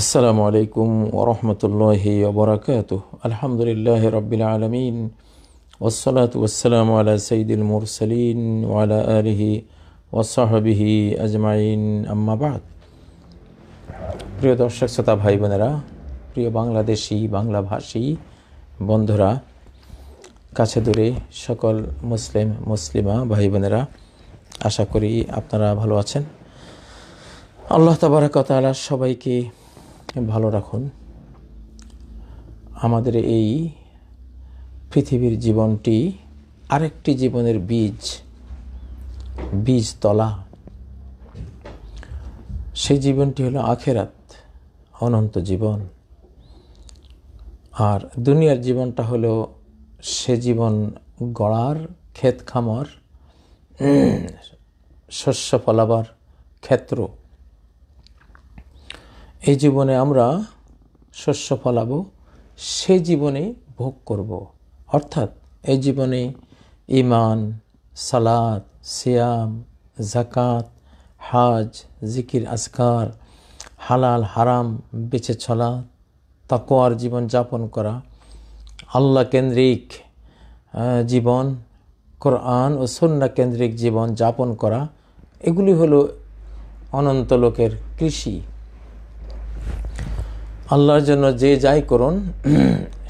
আসসালামু আলাইকুম ওরহমতুল্লাহি ওবরাকাতুহ। আলহামদুলিল্লাহি রাব্বিল আলামিন ওয়াসসালাতু ওয়াসসালামু আলা সাইয়্যিদিল মুরসালিন ওয়া আলা আলিহি ওয়া সাহবিহি আজমাইন, আম্মা বাদ। প্রিয় দর্শক শ্রোতা ভাই বোনেরা, প্রিয় বাংলাদেশি বাংলাভাষী বন্ধুরা, কাছে দূরে সকল মুসলিমা ভাই বোনেরা, আশা করি আপনারা ভালো আছেন। আল্লাহ তাবারাক ওয়া তাআলা সবাইকে ভালো রাখুন। আমাদের এই পৃথিবীর জীবনটি আরেকটি জীবনের বীজ তলা। সেই জীবনটি হলো আখেরাত, অনন্ত জীবন। আর দুনিয়ার জীবনটা হলো সে জীবন গড়ার ক্ষেত খামার, শস্য ফলাবার ক্ষেত্র। এই জীবনে আমরা শস্য ফলাবো, সে জীবনে ভোগ করব। অর্থাৎ এই জীবনে ঈমান, সালাত, সিয়াম, যাকাত, হাজ, জিকির, আজকার, হালাল হারাম বেঁচে চলা, তাকওয়ার জীবন যাপন করা, আল্লাহ কেন্দ্রিক জীবন, কোরআন ও সুন্নাহ কেন্দ্রিক জীবন যাপন করা, এগুলি হলো অনন্ত লোকের কৃষি। আল্লাহর জন্য যে যাই করুন,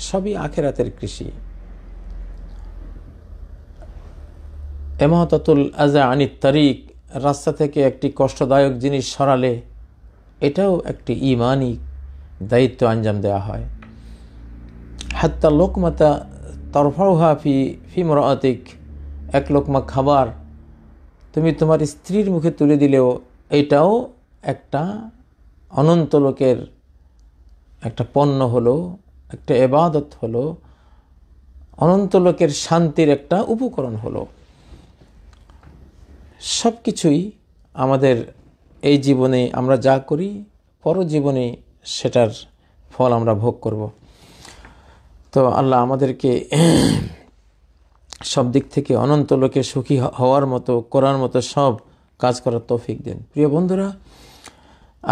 সবই আখেরাতের কৃষি। ইমাতাতুল আযা আনিত তারিক, রাস্তা থেকে একটি কষ্টদায়ক জিনিস সরালে এটাও একটি ঈমানি দায়িত্ব আঞ্জাম দেওয়া হয়। হাত্তা লোকমাতা তরফাউহা ফি ইমরাআতিক, এক লোকমা খাবার তুমি তোমার স্ত্রীর মুখে তুলে দিলেও এটাও একটা অনন্ত লোকের একটা পণ্য হলো, একটা ইবাদত হলো, অনন্ত লোকের শান্তির একটা উপকরণ হলো। সব কিছুই আমাদের এই জীবনে আমরা যা করি, পরজীবনে সেটার ফল আমরা ভোগ করব। তো আল্লাহ আমাদেরকে সব দিক থেকে অনন্ত লোকে সুখী হওয়ার মতো, করার মতো সব কাজ করার তৌফিক দেন। প্রিয় বন্ধুরা,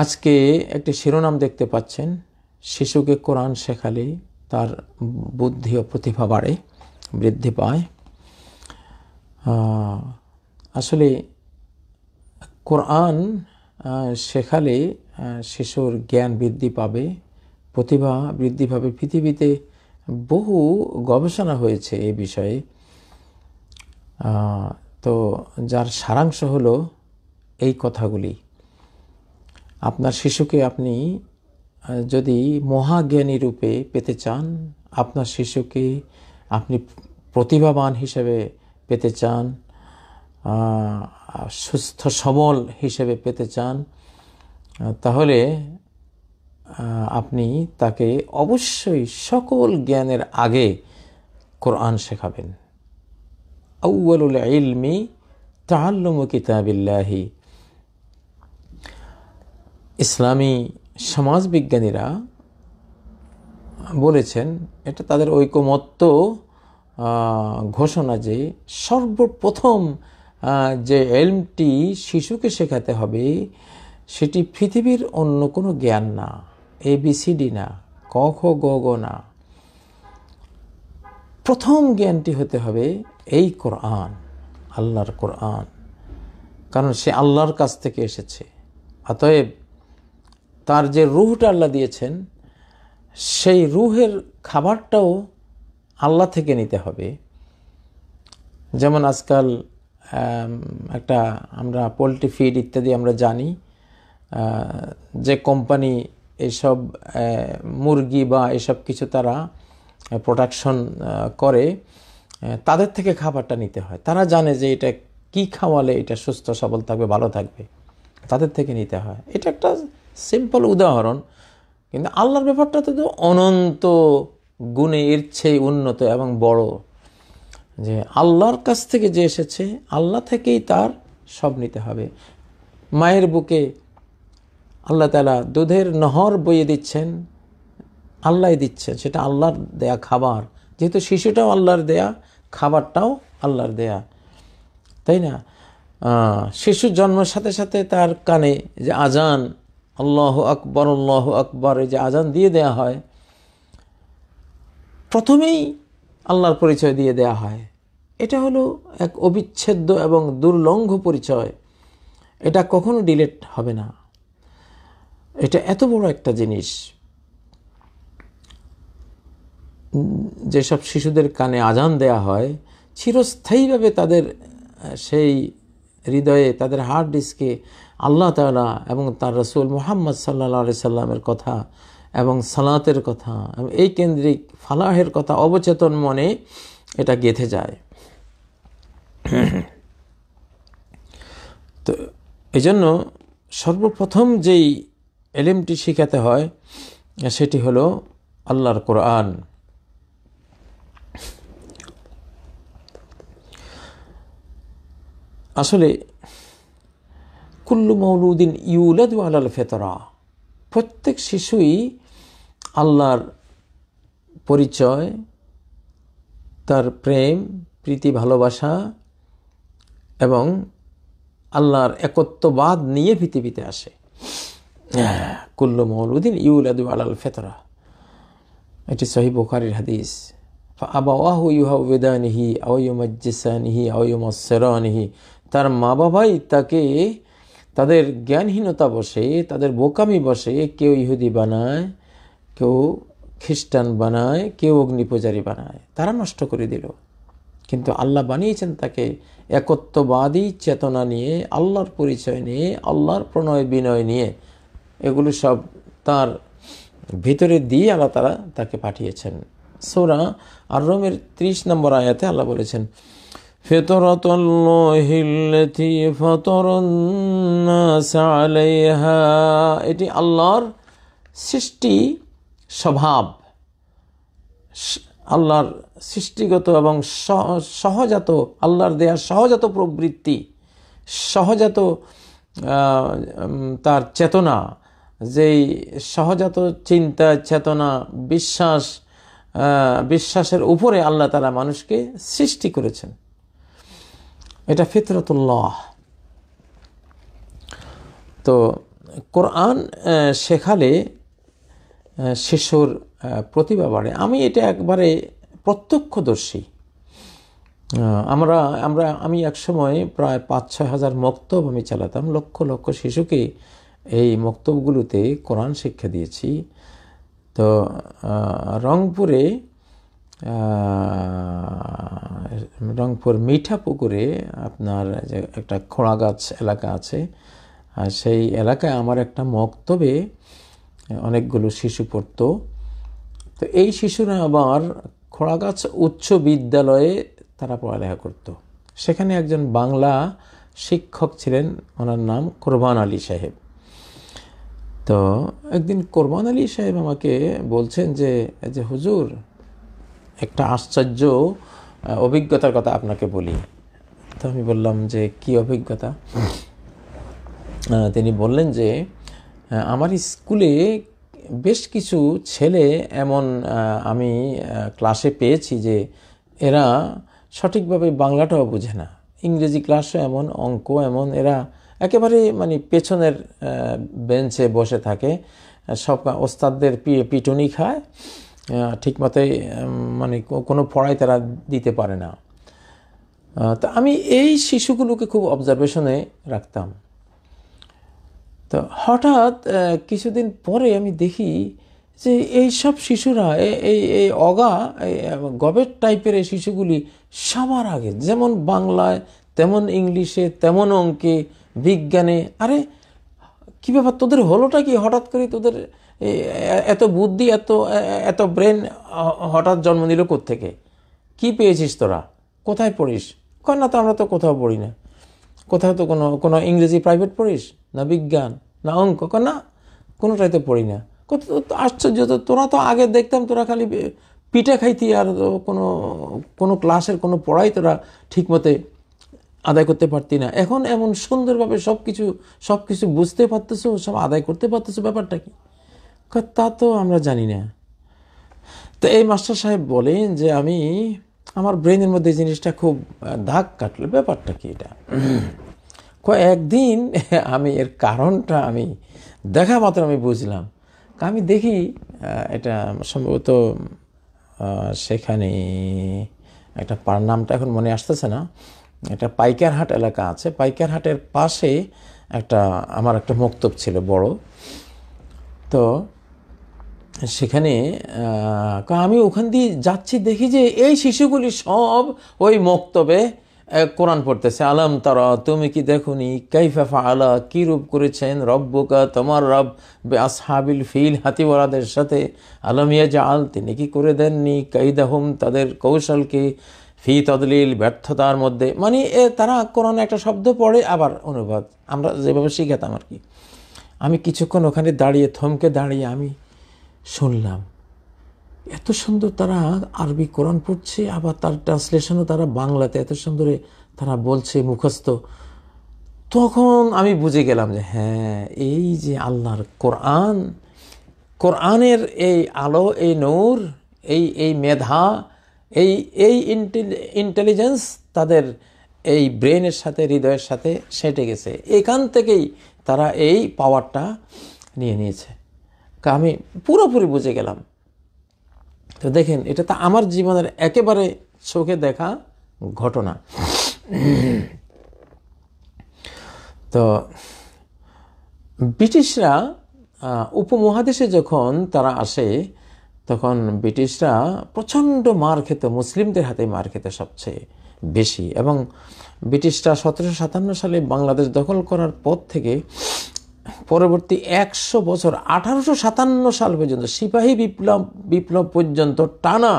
আজকে একটি শিরোনাম দেখতে পাচ্ছেন, শিশুকে কোরআন শেখালে তার বুদ্ধি ও প্রতিভা বাড়ে, বৃদ্ধি পায়। আসলে কোরআন শেখালে শিশুর জ্ঞান বৃদ্ধি পাবে, প্রতিভা বৃদ্ধি পাবে। পৃথিবীতে বহু গবেষণা হয়েছে এই বিষয়ে। তো যার সারাংশ হলো এই কথাগুলি। আপনার শিশুকে আপনি যদি মহাজ্ঞানী রূপে পেতে চান, আপনার শিশুকে আপনি প্রতিভাবান হিসেবে পেতে চান, সুস্থ সবল হিসেবে পেতে চান, তাহলে আপনি তাকে অবশ্যই সকল জ্ঞানের আগে কোরআন শেখাবেন। আউয়ালুল ইলমি তাআল্লুমু কিতাবিল্লাহি। ইসলামী সমাজবিজ্ঞানীরা বলেছেন, এটা তাদের ঐকমত্য ঘোষণা, যে সর্বপ্রথম যে ইলমটি শিশুকে শেখাতে হবে সেটি পৃথিবীর অন্য কোনো জ্ঞান না, ABCD না, ক খ গ ঘ না। প্রথম জ্ঞানটি হতে হবে এই কোরআন, আল্লাহর কোরআন, কারণ সে আল্লাহর কাছ থেকে এসেছে। অতএব তার যে রুহটা আল্লাহ দিয়েছেন, সেই রুহের খাবারটাও আল্লাহ থেকে নিতে হবে। যেমন আজকাল একটা আমরা পোলট্রি ফিড ইত্যাদি আমরা জানি, যে কোম্পানি এইসব মুরগি বা এসব কিছু তারা প্রোডাকশন করে, তাদের থেকে খাবারটা নিতে হয়। তারা জানে যে এটা কি খাওয়ালে এটা সুস্থ সবল থাকবে, ভালো থাকবে, তাদের থেকে নিতে হয়। এটা একটা সিম্পল উদাহরণ, কিন্তু আল্লাহর ব্যাপারটা তো অনন্ত গুণে এর চেয়ে উন্নত এবং বড়। যে আল্লাহর কাছ থেকে যে এসেছে, আল্লাহ থেকেই তার সব নিতে হবে। মায়ের বুকে আল্লাহ তাআলা দুধের নহর বইয়ে দিচ্ছেন, আল্লাহ দিচ্ছেন, সেটা আল্লাহর দেয়া খাবার। যেহেতু শিশুটাও আল্লাহর দেয়া, খাবারটাও আল্লাহর দেয়া, তাই না? শিশুর জন্মের সাথে সাথে তার কানে যে আজান আল্লাহু আকবার এই যে আজান দিয়ে দেয়া হয়, প্রথমেই আল্লাহর পরিচয় দিয়ে দেয়া হয়। এটা হলো এক অবিচ্ছেদ্য এবং দুর্লঙ্ঘ পরিচয়, এটা কখনো ডিলিট হবে না। এটা এত বড় একটা জিনিস। যেসব শিশুদের কানে আজান দেয়া হয়, চিরস্থায়ীভাবে তাদের সেই হৃদয়ে, তাদের হার্ড ডিস্কে আল্লাহ তাআলা এবং তার রাসূল মুহাম্মদ সাল্লাল্লাহু আলাইহি সাল্লামের কথা এবং সালাতের কথা, এই কেন্দ্রিক ফালাহের কথা অবচেতন মনে এটা গেঁথে যায়। তো এই জন্য সর্বপ্রথম যেই এলেমটি শিখাতে হয় সেটি হলো আল্লাহর কোরআন। আসলে কুল্লু মৌলুদিন ইউলাদু আলাল ফিতরা, প্রত্যেক শিশুই আল্লাহর পরিচয়, তার প্রেম, প্রীতি, ভালোবাসা এবং আল্লাহর একত্ববাদ নিয়ে পৃথিবীতে আসে। কুল্লু মৌলুদিন ইউলাদু আলাল ফিতরা, এটি সহিহ বুখারীর হাদিস। ফাআবাওয়াহু ইউহাউবিদানিহি আও ইউমাজ্জিসানিহি আও ইউমাসসিরানিহি, তার মা বাবাই তাকে তাদের জ্ঞানহীনতা বসে, তাদের বোকামি বসে কেউ ইহুদি বানায়, কেউ খ্রিস্টান বানায়, কেউ অগ্নিপূজারী বানায়, তারা নষ্ট করে দিল। কিন্তু আল্লাহ বানিয়েছেন তাকে একত্ববাদী চেতনা নিয়ে, আল্লাহর পরিচয় নিয়ে, আল্লাহর প্রণয় বিনয় নিয়ে, এগুলো সব তার ভিতরে দিয়ে আল্লাহ তারা তাকে পাঠিয়েছেন। সূরা আর-রুমের 30 নম্বর আয়াতে আল্লাহ বলেছেন, ফিতরাতুল্লাহিল্লাতী ফাতারান-নাস আলাইহা, এটি আল্লাহর সৃষ্টি স্বভাব, আল্লাহর সৃষ্টিগত এবং সহজাত, আল্লাহর দেয়া সহজাত প্রবৃত্তি, সহজাত তার চেতনা, যেই সহজাত চিন্তা, চেতনা, বিশ্বাসের উপরে আল্লাহ তাআলা মানুষকে সৃষ্টি করেছেন। এটা ফিতরাতুল্লাহ। তো কোরআন শেখালে শিশুর প্রতিভা বাড়ে। আমি এটা একবারে প্রত্যক্ষদর্শী। আমি একসময় প্রায় 5-6 হাজার মক্তব আমি চালাতাম, লক্ষ লক্ষ শিশুকে এই মক্তবগুলোতে কোরআন শিক্ষা দিয়েছি। তো রংপুর মিঠাপুকুরে আপনার যে একটা খোঁড়াগাছ এলাকা আছে, সেই এলাকায় আমার একটা মক্তবে অনেকগুলো শিশু পড়তো। তো এই শিশুরা আবার খোঁড়াগাছ উচ্চ বিদ্যালয়ে তারা পড়ালেখা করত। সেখানে একজন বাংলা শিক্ষক ছিলেন, ওনার নাম কোরবান আলী সাহেব। তো একদিন কোরবান আলী সাহেব আমাকে বলছেন যে হুজুর, একটা আশ্চর্য অভিজ্ঞতার কথা আপনাকে বলি। তো আমি বললাম যে কি অভিজ্ঞতা? তিনি বললেন যে আমার স্কুলে বেশ কিছু ছেলে এমন আমি ক্লাসে পেয়েছি যে এরা সঠিকভাবে বাংলাটাও বোঝে না, ইংরেজি ক্লাসও এমন, অঙ্ক এমন, এরা একেবারে মানে পেছনের বেঞ্চে বসে থাকে, সব ওস্তাদদের পিটুনি খায়, ঠিকমতোই মানে কোনো পড়াই তারা দিতে পারে না। তো আমি এই শিশুগুলোকে খুব অবজারভেশনে রাখতাম। তো হঠাৎ কিছুদিন পরে আমি দেখি যে এই সব শিশুরা এই গবেট টাইপের এই শিশুগুলি সবার আগে, যেমন বাংলায় তেমন ইংলিশে তেমন অঙ্কে বিজ্ঞানে। আরে কী ব্যাপার, তোদের হলোটা কি? হঠাৎ করে তোদের এত বুদ্ধি, এত ব্রেন হঠাৎ জন্ম নিল কোত্থেকে? কি পেয়েছিস তোরা? কোথায় পড়িস? কয় না তো আমরা তো কোথাও পড়ি না। কোথাও তো কোনো ইংরেজি প্রাইভেট পড়িস না, বিজ্ঞান না, অঙ্ক? না, কোনোটাই তো পড়ি না। আশ্চর্য, তো তোরা তো আগে দেখতাম তোরা খালি পিঠে খাইতি, আর কোনো ক্লাসের কোনো পড়াই তোরা ঠিকমতো আদায় করতে পারতি না। এখন এমন সুন্দরভাবে সব কিছু বুঝতে পারতেছো, সব আদায় করতে পারতেছো, ব্যাপারটা কি? তা তো আমরা জানি না। তো এই মাস্টার সাহেব বলেন যে আমার ব্রেনের মধ্যে জিনিসটা খুব দাগ কাটলো। ব্যাপারটা কি এটা? কয়েকদিন আমি এর কারণটা আমি দেখা মাত্র আমি বুঝলাম। আমি দেখি এটা সম্ভবত সেখানে একটা নামটা এখন মনে আসতেছে না, একটা পাইকারহাট এলাকা আছে, পাইকারহাটের পাশে আমার একটা মক্তব ছিল বড়। তো সেখানে আমি ওখান দিয়ে যাচ্ছি, দেখি যে এই শিশুগুলি সব ওই মক্তবে কোরআন পড়তেছে। আলম তারা, তুমি কি দেখুনি, কাইফা ফাআলা, কি রূপ করেছেন রব্বুকা, তোমার রব, আসহাবিল ফিল, হাতিওয়ালাদের সাথে, আলম ইয়াজআল, তিনি কি করে দেননি, কাইদাহুম, তাদের কৌশলকে, ফি তদলিল, ব্যর্থতার মধ্যে। মানে তারা কোরআনে একটা শব্দ পড়ে আবার অনুবাদ, আমরা যেভাবে শিখাতাম আর কি। আমি কিছুক্ষণ ওখানে থমকে দাঁড়িয়ে আমি শুনলাম, এত সুন্দর তারা আরবি কোরআন পড়ছে, আবার তার ট্রান্সলেশনও তারা বাংলাতে এত সুন্দরে তারা বলছে মুখস্থ। তখন আমি বুঝে গেলাম যে হ্যাঁ, এই যে আল্লাহর কোরআনের এই আলো, এই নূর, এই মেধা, এই ইন্টেলিজেন্স তাদের এই ব্রেনের সাথে, হৃদয়ের সাথে সেটে গেছে। এখান থেকেই তারা এই পাওয়ারটা নিয়ে নিয়েছে। আমি পুরোপুরি বুঝে গেলাম। তো দেখেন, এটা তো আমার জীবনের একেবারে চোখে দেখা ঘটনা। তো ব্রিটিশরা উপমহাদেশে যখন তারা আসে, তখন ব্রিটিশরা প্রচণ্ড মার খেত, মুসলিমদের হাতে মার খেত সবচেয়ে বেশি। এবং ব্রিটিশরা 1757 সালে বাংলাদেশ দখল করার পর থেকে পরবর্তী 100 বছর, 1857 সাল পর্যন্ত, সিপাহী বিপ্লব পর্যন্ত টানা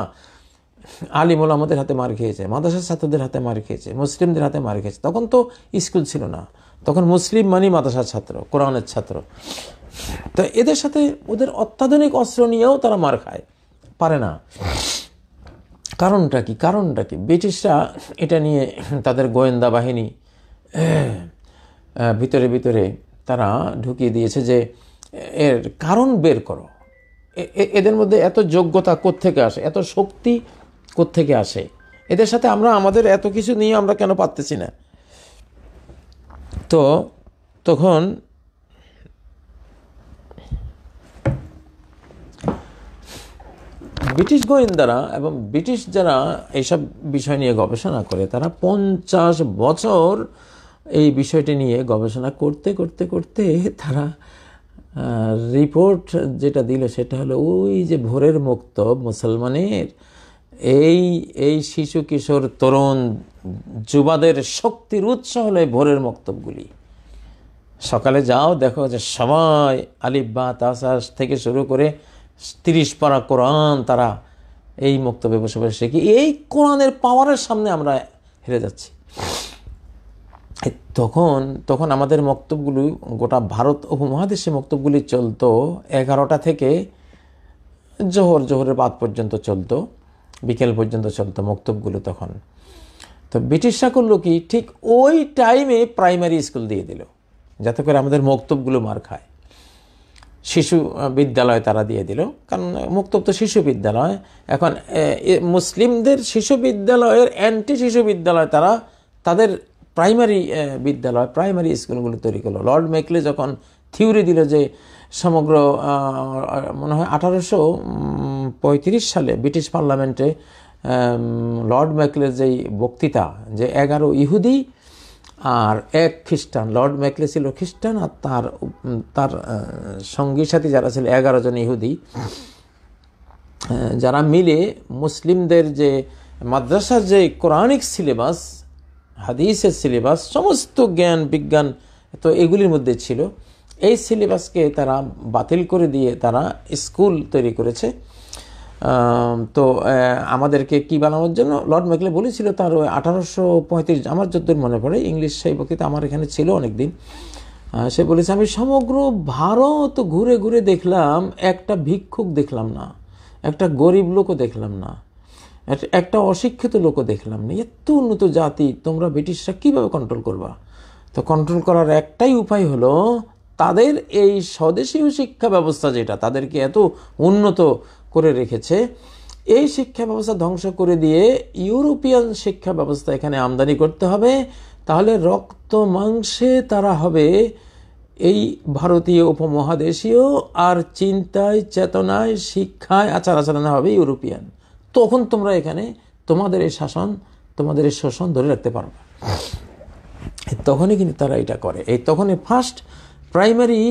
আলিম ওলামাদের হাতে মার খেয়েছে, মাদ্রাসার ছাত্রদের হাতে মার খেয়েছে, মুসলিমদের হাতে মার খেয়েছে। তখন তো স্কুল ছিল না, তখন মুসলিম মানে মাদ্রাসার ছাত্র, কোরআনের ছাত্র। তো এদের সাথে ওদের অত্যাধুনিক অস্ত্র নিয়েও তারা মার খায়, পারে না। কারণটা কি? ব্রিটিশরা এটা নিয়ে তাদের গোয়েন্দা বাহিনী ভিতরে তারা ঢুকিয়ে দিয়েছে যে এর কারণ বের করো, এদের মধ্যে এত যোগ্যতা কোত্থেকে আসে, এত শক্তি কোত্থেকে আসে, এদের সাথে আমরা আমাদের এত কিছু নিয়ে আমরা কেন পারতেছি না। তো তখন ব্রিটিশ গোয়েন্দারা এবং ব্রিটিশ যারা এইসব বিষয় নিয়ে গবেষণা করে, তারা 50 বছর এই বিষয়টি নিয়ে গবেষণা করতে তারা রিপোর্ট যেটা দিল সেটা হলো, ওই যে ভোরের মক্তব মুসলমানের, এই শিশু কিশোর তরুণ যুবাদের শক্তির উৎস হলো ভোরের মক্তবগুলি। সকালে যাও, দেখো যে সবাই আলিফ বা তাসাস থেকে শুরু করে 30 পারা কোরআন তারা এই মক্তবে বসে শিখি। এই কোরআনের পাওয়ারের সামনে আমরা হেরে যাচ্ছি। তখন আমাদের মক্তবগুলি, গোটা ভারত উপমহাদেশে মক্তবগুলি চলতো 11টা থেকে জোহরের বাদ পর্যন্ত চলতো, বিকেল পর্যন্ত চলতো মক্তবগুলো তখন। তো ব্রিটিশরা করলো কি, ঠিক ওই টাইমে প্রাইমারি স্কুল দিয়ে দিল, যাতে করে আমাদের মক্তবগুলো মার খায়। শিশু বিদ্যালয় তারা দিয়ে দিল, কারণ মক্তব তো শিশু বিদ্যালয়। এখন মুসলিমদের শিশু বিদ্যালয়ের অ্যান্টি শিশু বিদ্যালয় তারা তাদের প্রাইমারি স্কুলগুলো তৈরি করলো। লর্ড মেকলে যখন থিওরি দিল যে সমগ্র মনে হয় 1835 সালে ব্রিটিশ পার্লামেন্টে লর্ড মেকলের যেই বক্তৃতা, যে 11 ইহুদি আর 1 খ্রিস্টান, লর্ড মেকলে ছিল খ্রিস্টান আর তার সঙ্গী সাথী যারা ছিল 11 জন ইহুদি, যারা মিলে মুসলিমদের যে মাদ্রাসার যে কোরআনিক সিলেবাস, হাদিসের সিলেবাস, সমস্ত জ্ঞান বিজ্ঞান তো এগুলির মধ্যে ছিল, এই সিলেবাসকে তারা বাতিল করে দিয়ে তারা স্কুল তৈরি করেছে। তো আমাদেরকে কি বানানোর জন্য লর্ড মেকলে বলেছিল, তার 1835, আমার যতদূর মনে পড়ে, ইংলিশ সেই বক্তৃতা আমার এখানে ছিল অনেকদিন। সে বলেছে, আমি সমগ্র ভারত ঘুরে ঘুরে দেখলাম, একটা ভিক্ষুক দেখলাম না, একটা গরিব লোকও দেখলাম না, একটা অশিক্ষিত লোকও দেখলাম না। এত উন্নত জাতি তোমরা ব্রিটিশরা কিভাবে কন্ট্রোল করবা? তো কন্ট্রোল করার একটাই উপায় হলো, তাদের এই স্বদেশীয় শিক্ষা ব্যবস্থা যেটা তাদেরকে এত উন্নত করে রেখেছে, এই শিক্ষা ব্যবস্থা ধ্বংস করে দিয়ে ইউরোপিয়ান শিক্ষা ব্যবস্থা এখানে আমদানি করতে হবে। তাহলে রক্ত মাংসে তারা হবে এই ভারতীয় উপমহাদেশীয়, আর চিন্তায়, চেতনায়, শিক্ষায়, আচার আচরণে হবে ইউরোপিয়ান। তখন তোমরা এখানে তোমাদের এই শাসন, তোমাদের এই শোষণ ধরে রাখতে পারবে। তখনই কিন্তু তারা এটা করে। এই তখনই ফার্স্ট প্রাইমারি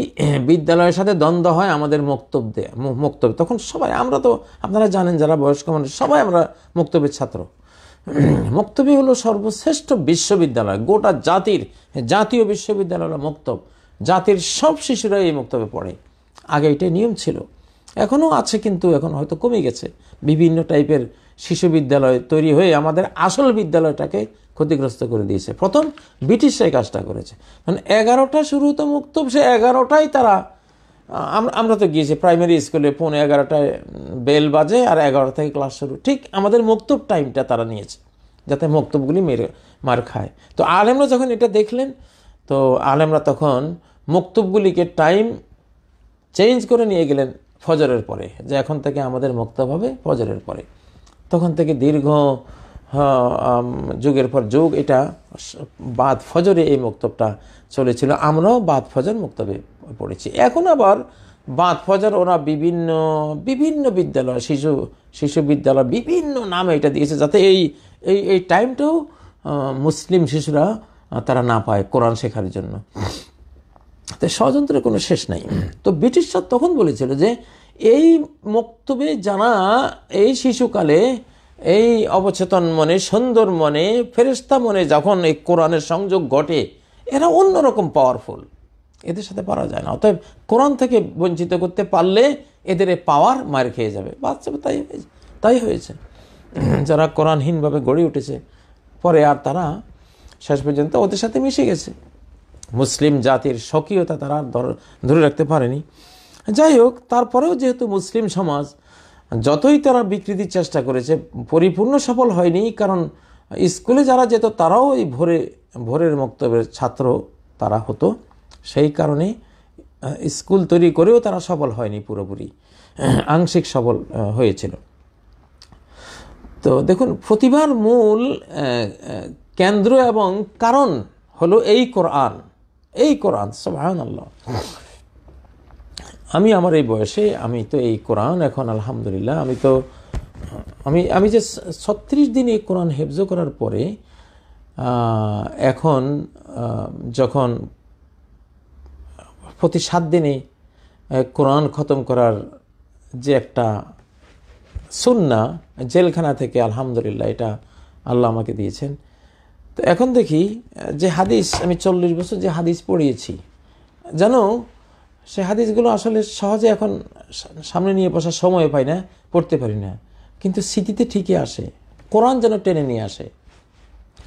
বিদ্যালয়ের সাথে দ্বন্দ্ব হয় আমাদের মক্তব্য। তখন সবাই, আমরা তো আপনারা জানেন যারা বয়স্ক মানুষ, সবাই আমরা মক্তব্যের ছাত্র। মক্তব্য হলো সর্বশ্রেষ্ঠ বিশ্ববিদ্যালয়, গোটা জাতীয় বিশ্ববিদ্যালয় হলো মক্তব। জাতির সব শিশুরা এই মক্তব্যে পড়ে। আগে এটাই নিয়ম ছিল, এখনও আছে, কিন্তু এখন হয়তো কমে গেছে। বিভিন্ন টাইপের শিশু বিদ্যালয় তৈরি হয়ে আমাদের আসল বিদ্যালয়টাকে ক্ষতিগ্রস্ত করে দিয়েছে। প্রথম ব্রিটিশরা এই কাজটা করেছে। মানে 11টা শুরু তো মক্তব, সে 11টাই তারা, আমরা তো গিয়েছি প্রাইমারি স্কুলে 11:15 বেল বাজে আর 11 থেকে ক্লাস শুরু। ঠিক আমাদের মক্তব টাইমটা তারা নিয়েছে, যাতে মক্তবগুলি মার খায়। তো আলেমরা যখন এটা দেখলেন, তো আলেমরা তখন মক্তবগুলিকে টাইম চেঞ্জ করে নিয়ে গেলেন ফজরের পরে, যে এখন থেকে আমাদের মক্তব হবে ফজরের পরে। তখন থেকে দীর্ঘ যুগের পর যুগ এটা বাদ ফজরে এই মক্তবটা চলেছিল। আমরাও বাদ ফজর মক্তবে পড়েছি। এখন আবার বাদ ফজর ওরা বিভিন্ন বিদ্যালয়, শিশু বিদ্যালয় বিভিন্ন নামে এটা দিয়েছে, যাতে এই টাইমটাও মুসলিম শিশুরা তারা না পায় কোরআন শেখার জন্য। তো ষড়যন্ত্রের কোনো শেষ নাই। তো ব্রিটিশরা তখন বলেছিল যে এই মক্তবে জানা এই শিশুকালে, এই অবচেতন মনে, সুন্দর মনে, ফেরেশতা মনে যখন এই কোরআনের সংযোগ ঘটে, এরা অন্যরকম পাওয়ারফুল, এদের সাথে পারা যায় না। অতএব কোরআন থেকে বঞ্চিত করতে পারলে এদের পাওয়ার মার খেয়ে যাবে। বাস্তবে তাই হয়েছে। যারা কোরআনহীনভাবে গড়ে উঠেছে, পরে আর তারা শেষ পর্যন্ত ওদের সাথে মিশে গেছে। মুসলিম জাতির স্বকীয়তা তারা ধরে রাখতে পারেনি। যাই হোক, তারপরেও যেহেতু মুসলিম সমাজ যতই তারা বিকৃতির চেষ্টা করেছে, পরিপূর্ণ সফল হয়নি। কারণ স্কুলে যারা যেত তারাও এই ভোরের মক্তবের ছাত্র তারা হতো, সেই কারণে স্কুল তৈরি করেও তারা সফল হয়নি পুরোপুরি, আংশিক সফল হয়েছিল। তো দেখুন, প্রতিভার মূল কেন্দ্র এবং কারণ হলো এই কোরআন। সুবহানাল্লাহ। আমি আমার এই বয়সে আমি তো এই কোরআন এখন আলহামদুলিল্লাহ, আমি যে 36 দিন এই কোরআন হেফজ করার পরে এখন যখন প্রতি 7 দিনে কোরআন খতম করার যে একটা সুন্নাহ, জেলখানা থেকে আলহামদুলিল্লাহ এটা আল্লাহ আমাকে দিয়েছেন। তো এখন দেখি যে হাদিস, আমি 40 বছর যে হাদিস পড়িয়েছি, জানো সে হাদিসগুলো আসলে সহজে এখন সামনে নিয়ে বসার সময় পাই না, পড়তে পারি না, কিন্তু স্মৃতিতে ঠিকই আসে। কোরআন যেন টেনে নিয়ে আসে,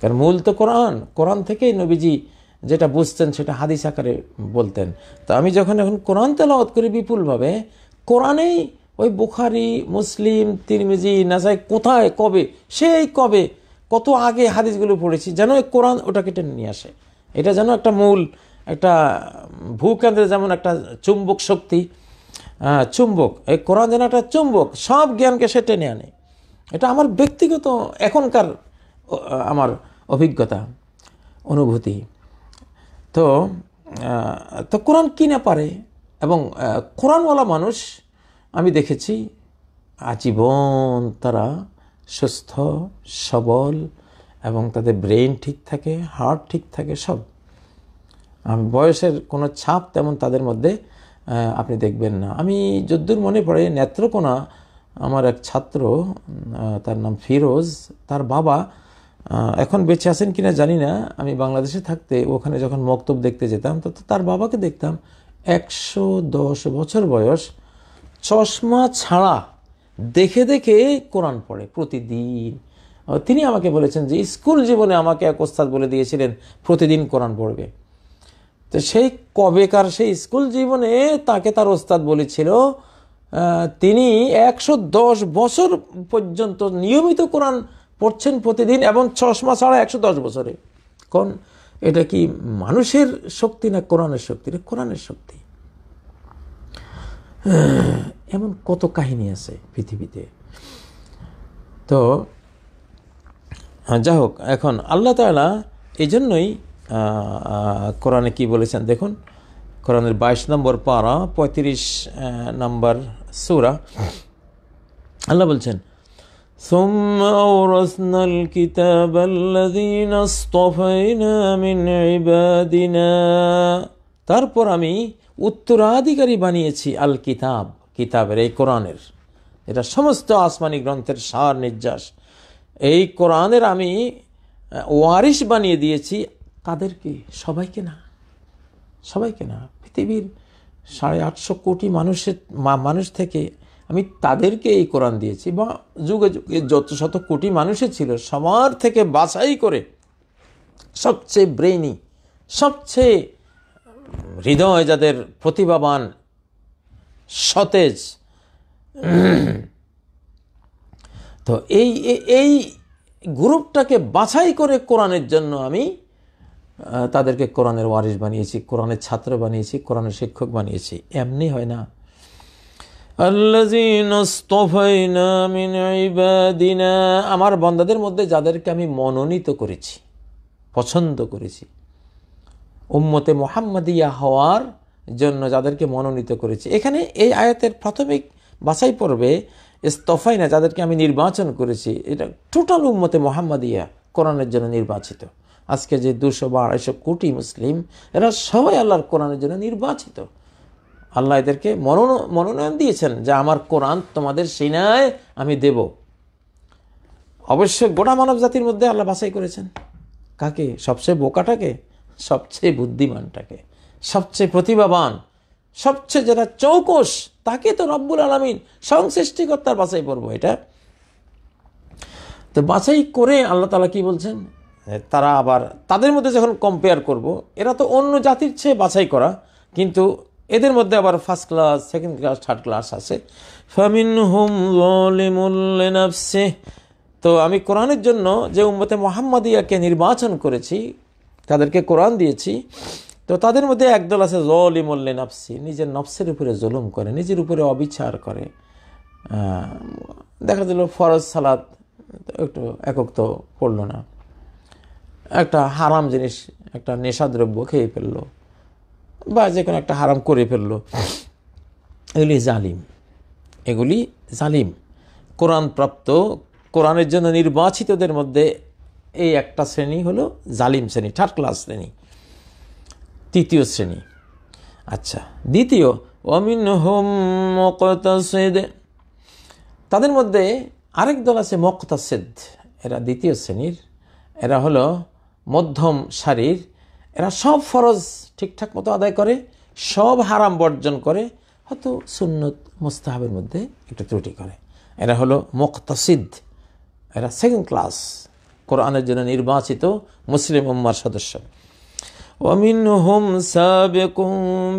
কারণ মূল তো কোরআন থেকেই নবীজি যেটা বুঝতেন সেটা হাদিস আকারে বলতেন। তো আমি যখন এখন কোরআন তেলাওয়াত করি বিপুলভাবে, কোরআনেই ওই বুখারী, মুসলিম, তিরমিজি, নাসাই কোথায় কবে কত আগে হাদিসগুলো পড়েছি, যেন এই কোরআন ওটাকে টেনে নিয়ে আসে। এটা যেন একটা মূল, একটা ভূকেন্দ্রে যেমন একটা চুম্বক শক্তি, চুম্বক, এই কোরআন যেন একটা চুম্বক, সব জ্ঞানকে সে টেনে আনে। এটা আমার ব্যক্তিগত এখনকার আমার অভিজ্ঞতা, অনুভূতি। তো কোরআন কি না পারে, এবং কোরআনওয়ালা মানুষ আমি দেখেছি আজীবন তারা সুস্থ সবল, এবং তাদের ব্রেন ঠিক থাকে, হার্ট ঠিক থাকে, সব। বয়সের কোনো ছাপ তেমন তাদের মধ্যে আপনি দেখবেন না। আমি যদ্দূর মনে পড়ে, নেত্রকোনা আমার এক ছাত্র, তার নাম ফিরোজ, তার বাবা এখন বেঁচে আছেন কিনা জানি না। আমি বাংলাদেশে থাকতে ওখানে যখন মক্তব দেখতে যেতাম, তো তার বাবাকে দেখতাম 110 বছর বয়স, চশমা ছাড়া দেখে কোরআন পড়ে প্রতিদিন। তিনি আমাকে বলেছেন যে স্কুল জীবনে আমাকে এক ওস্তাদ বলে দিয়েছিলেন প্রতিদিন কোরআন পড়বে। তো সেই কবেকার সেই স্কুল জীবনে তাকে তার ওস্তাদ বলেছিল, তিনি 110 বছর পর্যন্ত নিয়মিত কোরআন পড়ছেন প্রতিদিন, এবং চশমা ছাড়া 110 বছরে। কোন এটা কি মানুষের শক্তি না কোরআনের শক্তি? কোরআনের শক্তি। এমন কত কাহিনী আছে পৃথিবীতে। তো যা হোক, এখন আল্লাহ তাআলা এই জন্যই কোরআনে কি বলেছেন দেখুন, কোরআনের 22 নম্বর পারা 35 নম্বর সূরা, আল্লাহ বলছেন ثم أورثنا الكتاب الذين اصطفينا من عبادنا, তারপর আমি উত্তরাধিকারী বানিয়েছি আল কিতাব, কিতাবের এই কোরআনের, এটা সমস্ত আসমানি গ্রন্থের সার নির্যাস, এই কোরআনের আমি ওয়ারিশ বানিয়ে দিয়েছি। কাদেরকে? সবাইকে না, সবাইকে না, পৃথিবীর 850 কোটি মানুষ থেকে আমি তাদেরকে এই কোরআন দিয়েছি, বা যুগে যুগে যত শত কোটি মানুষের ছিল সবার থেকে বাছাই করে সবচেয়ে ব্রেইনি, সবচেয়ে হৃদয় যাদের প্রতিভাবান, সতেজ, তো এই গ্রুপটাকে বাছাই করে কোরআনের জন্য আমি তাদেরকে কোরআনের ওয়ারিশ বানিয়েছি, কোরআনের ছাত্র বানিয়েছি, কোরআনের শিক্ষক বানিয়েছি। এমনি হয় না। আল্লাযীনা ইসতাফাইনা মিন ইবাদিনা, আমার বান্দাদের মধ্যে যাদেরকে আমি মনোনীত করেছি, পছন্দ করেছি, উম্মতে মুহাম্মাদিয়া হওয়ার জন্য যাদেরকে মনোনীত করেছি। এখানে এই আয়াতের প্রাথমিক বাছাই পর্বে ইসতাফাইনা, যাদেরকে আমি নির্বাচন করেছি, এটা টোটাল উম্মতে মুহাম্মাদিয়া কোরআনের জন্য নির্বাচিত। আজকে যে 200 বা 250 কোটি মুসলিম, এরা সবাই আল্লাহর কোরআনের জন্য নির্বাচিত। আল্লাহ এদেরকে মনোনয়ন দিয়েছেন যে আমার কোরআন তোমাদের সিনায় আমি দেব। অবশ্য গোটা মানব জাতির মধ্যে আল্লাহ বাছাই করেছেন কাকে? সবচেয়ে বোকাটাকে, সবচেয়ে বুদ্ধিমানটাকে, সবচেয়ে প্রতিভাবান, সবচেয়ে যারা চৌকস, তাকে তো রব্বুল আলামিন স্বয়ং সৃষ্টিকর্তার বাছাই করবো। এটা তো বাছাই করে আল্লাহ তাআলা কি বলছেন, তারা আবার তাদের মধ্যে যখন কম্পেয়ার করব, এরা তো অন্য জাতির চেয়ে বাছাই করা, কিন্তু এদের মধ্যে আবার first class, second class, third class আছে। ফামিনহুম যালিমুল লিনাফসিহি, তো আমি কোরআনের জন্য যে উম্মতে মুহাম্মাদিয়াকে নির্বাচন করেছি, তাদেরকে কোরআন দিয়েছি, তো তাদের মধ্যে একদল আছে যালিমুল লিনাফসিহি, নিজের নফসের উপরে জুলুম করে, নিজের উপরে অবিচার করে। দেখা দিল ফরজ সালাত একটু একক তো পড়ল না, একটা হারাম জিনিস, একটা নেশাদ্রব্য খেয়ে ফেললো, বা যে কোনো একটা হারাম করে ফেললো, এগুলি জালিম, এগুলি জালিম। কোরআন প্রাপ্ত, কোরআনের জন্য নির্বাচিতদের মধ্যে এই একটা শ্রেণী হলো জালিম শ্রেণী, থার্ড ক্লাস শ্রেণী, তৃতীয় শ্রেণী। আচ্ছা, দ্বিতীয় ওয়ামিনহুম মুকতাসিদ, তাদের মধ্যে আরেক দল আছে মুকতাসিদ, এরা দ্বিতীয় শ্রেণীর, এরা হলো মধ্যম সারির, এরা সব ফরজ ঠিকঠাক মতো আদায় করে, সব হারাম বর্জন করে, হয়তো সুন্নত মুস্তাহাবের মধ্যে একটু ত্রুটি করে। এরা হলো মুকতাসিদ, এরা সেকেন্ড ক্লাস কোরআনের জন্য নির্বাচিত মুসলিম উম্মার সদস্য। ওয়ামিনহুম সাবিকুম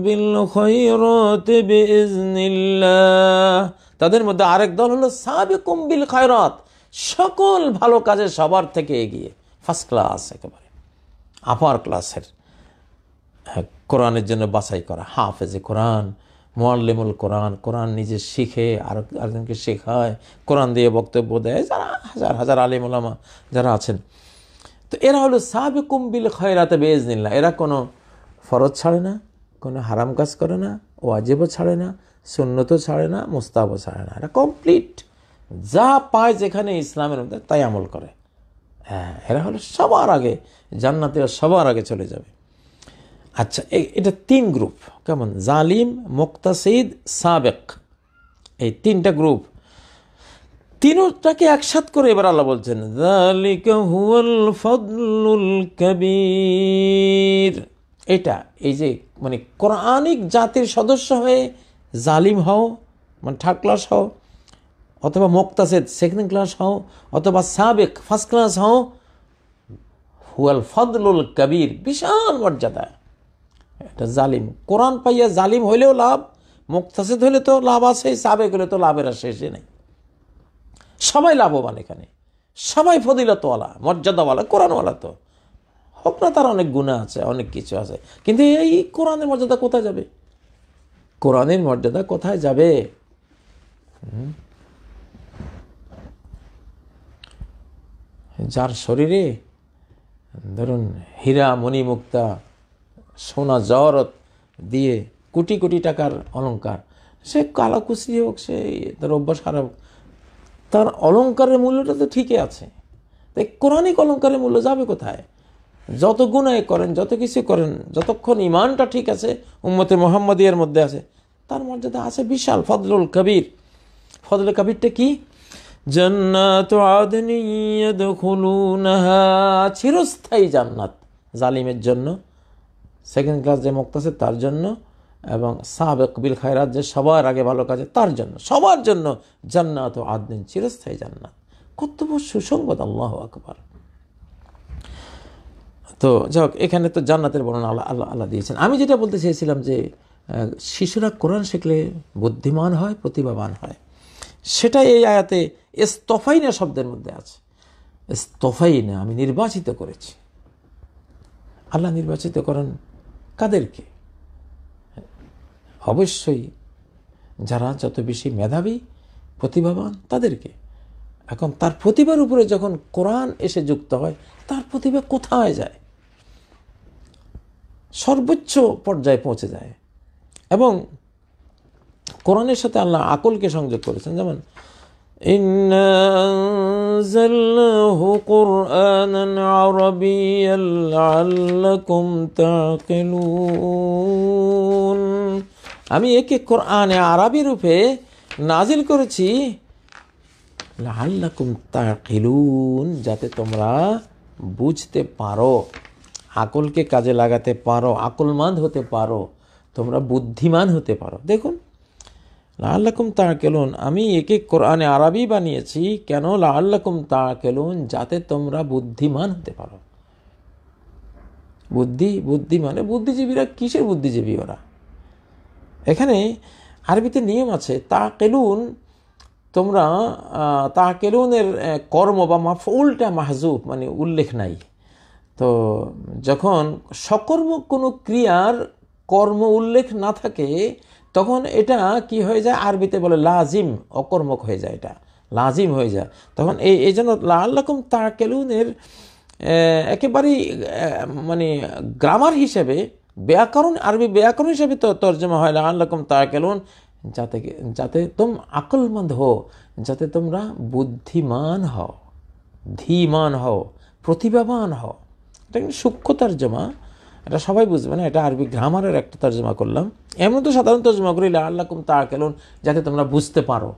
বিল খায়রাতি বিইজনিল্লাহ, তাদের মধ্যে আরেক দল হলো সাবিকুম বিল খায়রাত, সকল ভালো কাজে সবার থেকে এগিয়ে, ফার্স্ট ক্লাস, একেবারে আপার ক্লাসের কোরআনের জন্য বাছাই করা, হাফেজে কোরআন, মুআল্লিমুল কোরআন, কোরআন নিজে শিখে আর আরেকজনকে শেখায়, কোরআন দিয়ে বক্তব্য দেয়, যারা হাজার হাজার আলিম উলামা যারা আছেন, তো এরা হলো সাবিকুম বিল খায়রাতি বিইজনিল্লাহ। এরা কোনো ফরজ ছাড়ে না, কোনো হারাম কাজ করে না, ওয়াজিবও ছাড়ে না, সুন্নতও ছাড়ে না, মুস্তাহাবও ছাড়ে না, এরা কমপ্লিট, যা পায় যেখানে ইসলামের মধ্যে তাই আমল করে। হ্যাঁ, এরা হলো সবার আগে জান্নাতে, সবার আগে চলে যাবে। আচ্ছা, এটা 3 গ্রুপ, কেমন? জালিম, মুকতাসিদ, সাবেক, এই 3টা গ্রুপ, তিনটাকে একসাথে করে এবার আল্লাহ বলছেন যালিকা হুয়াল ফাদলুল কাবীর। এটা এই যে মানে কোরআনিক জাতির সদস্য হয়ে জালিম হও, মানে থার্ড ক্লাস হও, অথবা মুকতাসিদ সেকেন্ড ক্লাস হও, অথবা সাবেক ফার্স্ট ক্লাস হও, হুয়াল ফাদলুল কাবীর, বিশাল মর্যাদা। এটা জালিম, কোরআন পাইয়া জালিম হইলেও লাভ, মুকতাসিদ হইলে তো লাভ আছে, সাবেক হইলে তো লাভের আর শেষে নেই। সবাই লাভবান, এখানে সবাই ফজিলতওয়ালা, মর্যাদাওয়ালা, কোরআনওয়ালা। তো হোক না তার অনেক গুনাহ আছে, অনেক কিছু আছে, কিন্তু এই কোরআনের মর্যাদা কোথায় যাবে? কোরআনের মর্যাদা কোথায় যাবে? যার শরীরে ধরুন হীরা মণিমুক্তা সোনা জহরত দিয়ে কোটি কোটি টাকার অলংকার, সে কালাকুচি হোক, সে তার অভ্যাস খারাপ, তার অলংকারের মূল্যটা তো ঠিকই আছে। তাই কোরআনিক অলংকারের মূল্য যাবে কোথায়? যত গুনাহ করেন, যত কিছু করেন, যতক্ষণ ইমানটা ঠিক আছে, উম্মতে মুহাম্মাদিয়ার মধ্যে আছে, তার মর্যাদা আছে বিশাল। ফজলুল কবির, ফজলুল কবিরটা কি? জান্নাতু আদনি ইয়াদখুলুনাহা, চিরস্থায়ী জান্নাত জালিমের জন্য, সেকেন্ড ক্লাস যে মুক্তাসির তার জন্য, এবং সাবেক বিল খায়রাত যে সবার আগে ভালো কাজে তার জন্য, সবার জন্য জান্নাতু আদনিন, চিরস্থায়ী জান্নাত। কত বড় সুসংবাদ! আল্লাহু আকবার। তো যাক, এখানে তো জান্নাতের বর্ণনা আল্লাহ দিয়েছেন। আমি যেটা বলতে চেয়েছিলাম যে শিশুরা কোরআন শিখলে বুদ্ধিমান হয়, প্রতিভাবান হয়, সেটাই এই আয়াতে ইস্তফাইনা শব্দের মধ্যে আছে। ইস্তফাইনা, আমি নির্বাচিত করেছি। আল্লাহ নির্বাচিত করেন কাদেরকে? অবশ্যই যারা যত বেশি মেধাবী, প্রতিভাবান তাদেরকে। এখন তার প্রতিভার উপরে যখন কোরআন এসে যুক্ত হয়, তার প্রতিভা কোথায় যায়? সর্বোচ্চ পর্যায়ে পৌঁছে যায়। এবং কোরআনের সাথে আল্লাহ আকলকে সংযোগ করেছেন। যেমন ইন্না আনজালনাহু কুরআনান আরাবিয়্যান লাআল্লাকুম তাকিলুন, আমি একে কোরআনে আরবি রূপে নাজিল করেছি, লাআল্লাকুম তাকিলুন, যাতে তোমরা বুঝতে পারো, আকলকে কাজে লাগাতে পারো, আকলমন্দ হতে পারো, তোমরা বুদ্ধিমান হতে পারো। দেখুন, লাআল্লাকুম তাকিলুন, আমি একে কোরআনে আরবি বানিয়েছি কেন? লাআল্লাকুম তাকিলুন, যাতে তোমরা বুদ্ধিমান হতে পারো। বুদ্ধি মানে বুদ্ধিজীবীরা কিসের বুদ্ধিজীবী? ওরা এখানে আরবিতে নিয়ম আছে, তাকিলুন, তোমরা তাকিলুনের কর্ম বা মাফউলটা মাহজুব, মানে উল্লেখ নাই। তো যখন সকর্মক কোনো ক্রিয়ার কর্ম উল্লেখ না থাকে, তখন এটা কি হয়ে যায়? আরবিতে বলে লাজিম, অকর্মক হয়ে যায়, এটা লাজিম হয়ে যায়। তখন এই জন্য লাআল্লাকুম তাকিলুনের একেবারেই মানে গ্রামার হিসেবে, ব্যাকরণ, আরবি ব্যাকরণ হিসেবে তো তর্জমা হয় লাআল্লাকুম তাকিলুন, যাতে তোমরা আকলমন্দ হও, যাতে তোমরা বুদ্ধিমান হও, ধীমান হও, প্রতিভাবান হও। এটা কিন্তু সূক্ষ্ম তর্জমা, এটা সবাই বুঝবে না, এটা আরবি গ্রামারের একটা তর্জমা করলাম। এমন তো সাধারণ তর্জমা করি লাআল্লাকুম তাকিলুন, যাতে তোমরা বুঝতে পারো,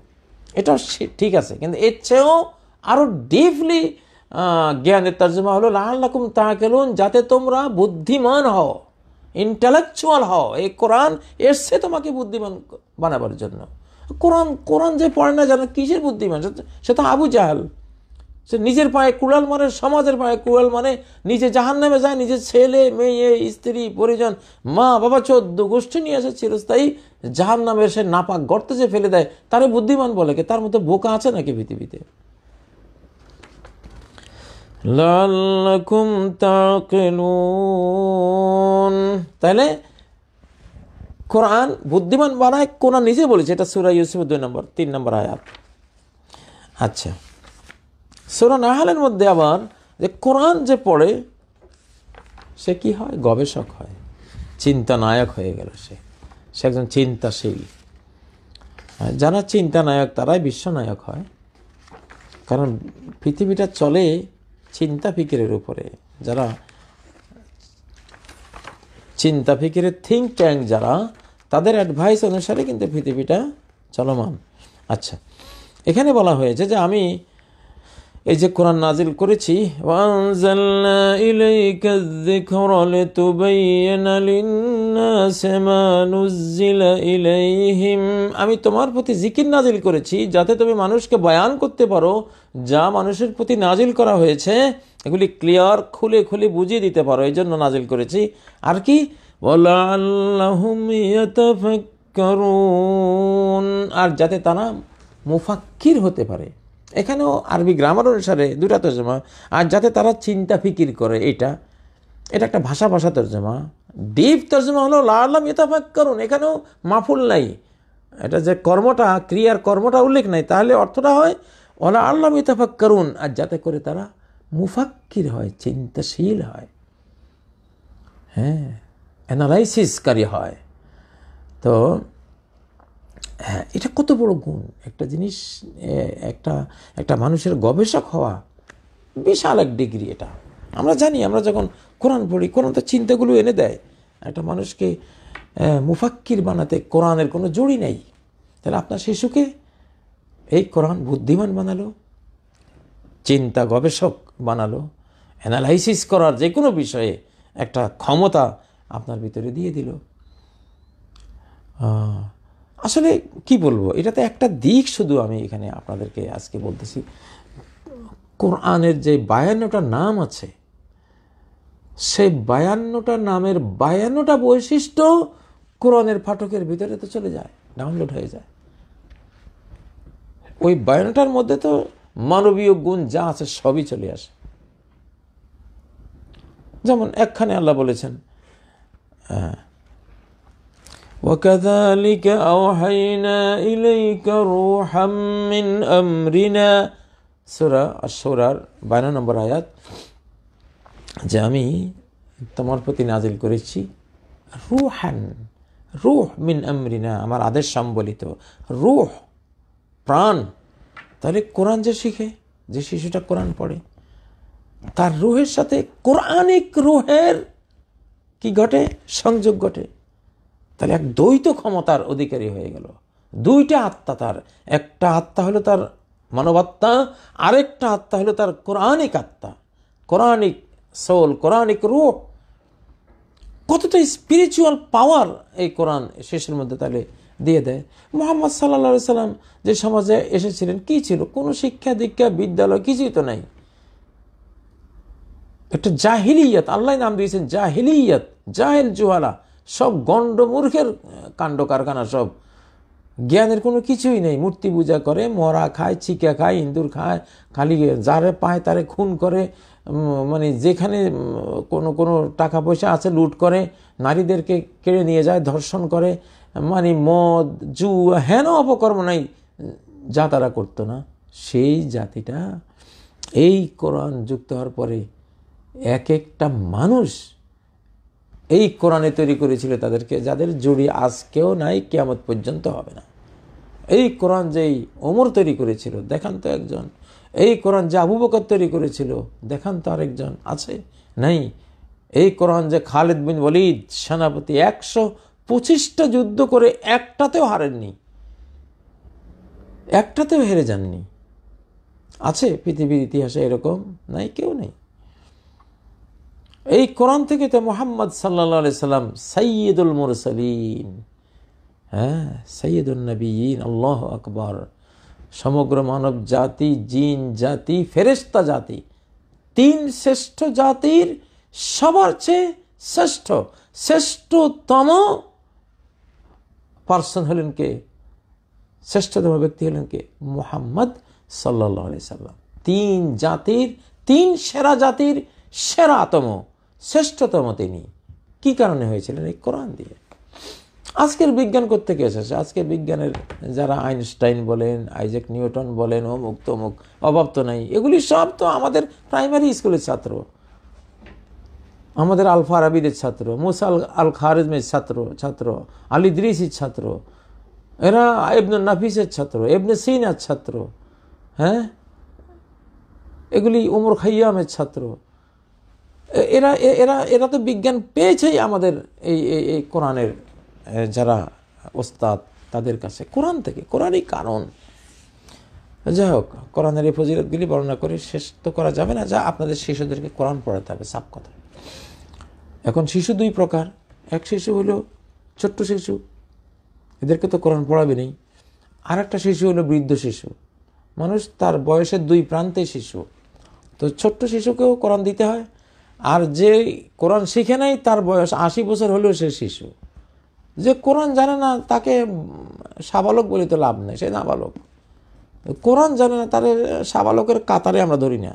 এটাও ঠিক আছে। কিন্তু এর চেয়েও আরও ডিপলি জ্ঞানের তর্জমা হলো লাআল্লাকুম তাকিলুন, যাতে তোমরা বুদ্ধিমান হও, ইন্টেলেকচুয়াল হও। এই কোরআন এসছে তোমাকে বুদ্ধিমান বানাবার জন্য। কোরআন যে পড়ে না জানে কিসের বুদ্ধিমান? সে তো আবু জাহাল। সে নিজের পায়ে কুড়াল মারে, সমাজের পায়ে কুড়াল মারে, নিজে জাহান্নামে যায়, নিজের ছেলে মেয়ে স্ত্রী পরিজন মা বাবা 14 গোষ্ঠী নিয়ে আসে চিরস্থায়ী জাহান্নামের সে নাপাক গর্তে যে ফেলে দেয়, তারে বুদ্ধিমান বলে কে? তার মতো বোকা আছে নাকি পৃথিবীতে? লাআল্লাকুম তাকিলুন, তাহলে কোরআন বুদ্ধিমান বানায়, কোরআন নিজে বলেছে। এটা সূরা ইউসুফ 3 নম্বর আয়াত। আচ্ছা, সূরা নাহলের মধ্যে আবার যে কোরআন যে পড়ে সে কি হয়? গবেষক হয়, চিন্তানায়ক হয়ে গেল। সে একজন চিন্তাশীল। যারা চিন্তানায়ক তারাই বিশ্বনায়ক হয়, কারণ পৃথিবীটা চলে চিন্তা ফিকিরের উপরে। যারা চিন্তা ফিকিরের থিঙ্ক ট্যাঙ্ক, যারা, তাদের অ্যাডভাইস অনুসারে কিন্তু পৃথিবীটা চলমান। আচ্ছা, এখানে বলা হয়েছে যে আমি এই যে কোরআন নাজিল করেছি, ওয়ানজালনা ইলাইকায যিকরা লিতুবাইয়িনা লিন-নাসি মা নুযিলা ইলাইহিম, আমি তোমার প্রতি জিকির নাজিল করেছি যাতে তুমি মানুষকে বয়ান করতে পারো যা মানুষের প্রতি নাজিল করা হয়েছে, এগুলি ক্লিয়ার খুলে খুলে বুঝিয়ে দিতে পারো, এই জন্য নাজিল করেছি। আর কি? ওয়ালাআল্লাহুম ইয়াতাফাক্কারুন, আর যাতে তারা মুফাক্কির হতে পারে। এখানেও আরবি গ্রামার অনুসারে দুটা তর্জমা, আর যাতে তারা চিন্তা ফিকির করে। এটা একটা ভাষা তর্জমা। ডিপ তর্জমা হলো লাআল্লাহুম ইয়াতাফাক্কারুন, এখানেও মাফুল নাই, এটা যে কর্মটা, ক্রিয়ার কর্মটা উল্লেখ নাই, তাহলে অর্থটা হয় লাআল্লাহুম ইয়াতাফাক্কারুন, আর যাতে করে তারা মুফাক্কির হয়, চিন্তাশীল হয়, হ্যাঁ, অ্যানালাইসিসকারী হয়। তো হ্যাঁ, এটা কত বড় গুণ! একটা জিনিস, একটা মানুষের গবেষক হওয়া বিশাল এক ডিগ্রি। এটা আমরা জানি। আমরা যখন কোরআন পড়ি, কোরআন তো চিন্তাগুলো এনে দেয়। একটা মানুষকে মুফাক্কির বানাতে কোরআনের কোনো জড়ি নেই। তাহলে আপনার শিশুকে এই কোরআন বুদ্ধিমান বানালো, চিন্তা গবেষক বানালো, অ্যানালাইসিস করার যে কোনো বিষয়ে একটা ক্ষমতা আপনার ভিতরে দিয়ে দিল। আসলে কি বলবো, এটাতে একটা দিক শুধু আমি এখানে আপনাদেরকে আজকে বলতেছি। কোরআনের যে 52টা নাম আছে, সেই 52টা নামের 52টা বৈশিষ্ট্য কোরআনের পাঠকের ভিতরে তো চলে যায়, ডাউনলোড হয়ে যায়। ওই 52টার মধ্যে তো মানবীয় গুণ যা আছে সবই চলে আসে। যেমন একখানে আল্লাহ বলেছেন, وَكَذَلِكَ أَوْحَيْنَا إِلَيْكَ رُوحًا مِّنْ أَمْرِنَا, সূরা আশ-শূরার 52 নম্বর আয়াত, যে আমি তোমার প্রতি নাজিল করেছি রুহান, রুহ মিন আমরিনা, আমার আদেশ সম্বলিত রুহ, প্রাণ। তাহলে কোরআন যে শিখে, যে শিশুটা কোরআন পড়ে, তার রুহের সাথে কোরআনিক রুহের কি ঘটে? সংযোগ ঘটে। তাহলে এক দ্বৈত ক্ষমতার অধিকারী হয়ে গেল। দুইটা আত্মা তার, একটা আত্মা হলো তার মানবাত্মা, আরেকটা আত্মা হলো তার কোরআনিক আত্মা, কোরআনিক সোল, কোরআনিক রূহ। কতটা স্পিরিচুয়াল পাওয়ার এই কোরআন শেষের মধ্যে তাহলে দিয়ে দেয়। মুহাম্মদ সাল্লাল্লাহু আলাইহি সাল্লাম যে সমাজে এসেছিলেন, কি ছিল? কোনো শিক্ষা দীক্ষা বিদ্যালয় কিছুই তো নাই। একটা জাহিলিয়াত, আল্লাহ নাম দিয়েছেন জাহিলিয়াত, জাহেল জুহালা, সব গণ্ডমূর্খের কাণ্ড কারখানা, সব জ্ঞানের কোনো কিছুই নেই। মূর্তি পূজা করে, মরা খায়, চিকা খায়, ইন্দুর খায়, খালি যারে পায় তারে খুন করে, মানে যেখানে কোনো টাকা পয়সা আছে লুট করে, নারীদেরকে কেড়ে নিয়ে যায়, ধর্ষণ করে, মানে মদ জুয়া হেন অপকর্ম নাই যা তারা করতো না। সেই জাতিটা এই কোরআন যুক্ত হওয়ার পরে এক একটা মানুষ এই কোরআনে তৈরি করেছিল তাদেরকে, যাদের জুড়ি আজকেও নাই, কিয়ামত পর্যন্ত হবে না। এই কোরআন যেই ওমর তৈরি করেছিল, দেখান তো একজন। এই কোরআন যে আবু বকর তৈরি করেছিল, দেখান তো আরেকজন আছে? নাই। এই কোরআন যে খালিদ বিন ওয়ালিদ সেনাপতি 125টা যুদ্ধ করে একটাতেও হারেননি, একটাতেও হেরে যাননি, আছে পৃথিবীর ইতিহাসে? এরকম নাই, কেউ নেই। এই কোরআন থেকে তো মুহাম্মদ সাল্লাল্লাহু আলাইহি সাল্লাম সাইয়্যিদুল মুরসালিন, হ্যাঁ, সাইয়্যিদুন নবিয়্যিন, আল্লাহু আকবার। সমগ্র মানব জাতি, জিন জাতি, ফেরেশতা জাতি, 3 শ্রেষ্ঠ জাতির সবার চেয়ে শ্রেষ্ঠতম পার্সন হলেন কে? শ্রেষ্ঠতম ব্যক্তি হলেন কে? মুহাম্মদ সাল্লাল্লাহু আলাইহি সাল্লাম। 3 জাতির, 3 সেরা জাতির সেরাতম, শ্রেষ্ঠতম তিনি। কি কারণে হয়েছিলেন? এই কোরআন দিয়ে। আজকের বিজ্ঞান কোত্থেকে এসেছে? আজকের বিজ্ঞানের যারা আইনস্টাইন বলেন, আইজাক নিউটন বলেন, অমুক তমুক, অভাব তো নাই। এগুলি সব তো আমাদের প্রাইমারি স্কুলের ছাত্র, আমাদের আল ফারাবিদের ছাত্র, মুসা আল খারেজমের ছাত্র, আলী ইদ্রিসির ছাত্র, এরা ইবনে নাফিসের ছাত্র, ইবনে সিনার ছাত্র, হ্যাঁ, এগুলি উমর খাইয়ামের ছাত্র। এরা এরা এরা তো বিজ্ঞান পেয়েছেই আমাদের এই কোরআনের যারা ওস্তাদ, তাদের কাছে, কোরআন থেকে, কোরআনই কারণ। যাই হোক, কোরআনের এই ফজিলতগুলি বর্ণনা করে শেষ তো করা যাবে না। যা আপনাদের শিশুদেরকে কোরআন পড়াতে হবে, সাফ কথা। এখন শিশু 2 প্রকার। এক শিশু হলো ছোট্ট শিশু, এদেরকে তো কোরআন পড়াবে নেই। আর একটা শিশু হলো বৃদ্ধ শিশু, মানুষ তার বয়সের 2 প্রান্তে শিশু। তো ছোট্ট শিশুকেও কোরআন দিতে হয়। আর যে কোরআন শিখে নাই, তার বয়স 80 বছর হলেও সে শিশু। যে কোরআন জানে না, তাকে সাবালক বলে তো লাভ নেই, সে নাবালক। কোরআন জানে না, তার সাবালকের কাতারে আমরা ধরি না।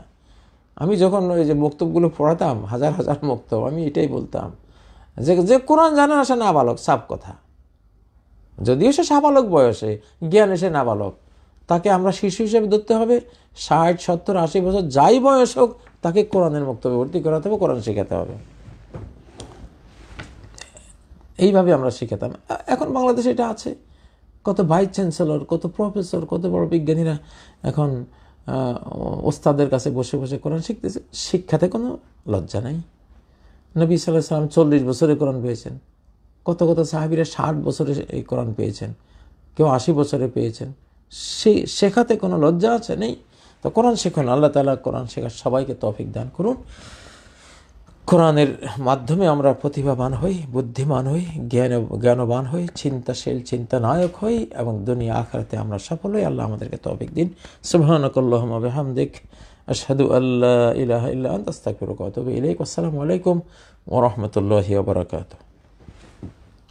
আমি যখন ওই যে বক্তব্যগুলো পড়াতাম, হাজার হাজার বক্তব্য, আমি এটাই বলতাম যে কোরআন জানে না সে নাবালক, সাফ কথা। যদিও সে সাবালক বয়সে, জ্ঞানে সে নাবালক, তাকে আমরা শিশু হিসেবে ধরতে হবে। 60, 70, 80 বছর যাই বয়স হোক, তাকে কোরআনের মক্তবে ভর্তি করাতে হবে, কোরআন শেখাতে হবে। এইভাবে আমরা শিখাতাম। এখন বাংলাদেশে এটা আছে, কত ভাইস চ্যান্সেলর, কত প্রফেসর, কত বড় বিজ্ঞানীরা এখন ওস্তাদের কাছে বসে বসে কোরআন শিখতেছে। শিক্ষাতে কোনো লজ্জা নাই। নবী সাল্লাল্লাহু আলাইহি ওয়াসাল্লাম 40 বছরে কোরআন পেয়েছেন, কত কত সাহাবীরা 60 বছরে এই কোরআন পেয়েছেন, কেউ 80 বছরে পেয়েছেন। শেখাতে কোনো লজ্জা আছে? নেই। তো কোরআন শিখুন। আল্লাহ তাআলা কোরআন শেখার সবাইকে তৌফিক দান করুন। কোরআনের মাধ্যমে আমরা প্রতিভাবান হই, বুদ্ধিমান হই, জ্ঞানবান হই, চিন্তাশীল, চিন্তানায়ক হই এবং দুনিয়া আখিরাতে আমরা সফল হই। আল্লাহ আমাদেরকে তৌফিক দিন। সুবহানাকাল্লাহুম্মা বিহামদিক, আশহাদু আল্লা ইলাহা ইল্লা আনতা, আস্তাগফিরুকা ওয়া আতুবু ইলাইক। আসসালামু আলাইকুম ওয়া রাহমাতুল্লাহি ওয়া বারাকাতুহু।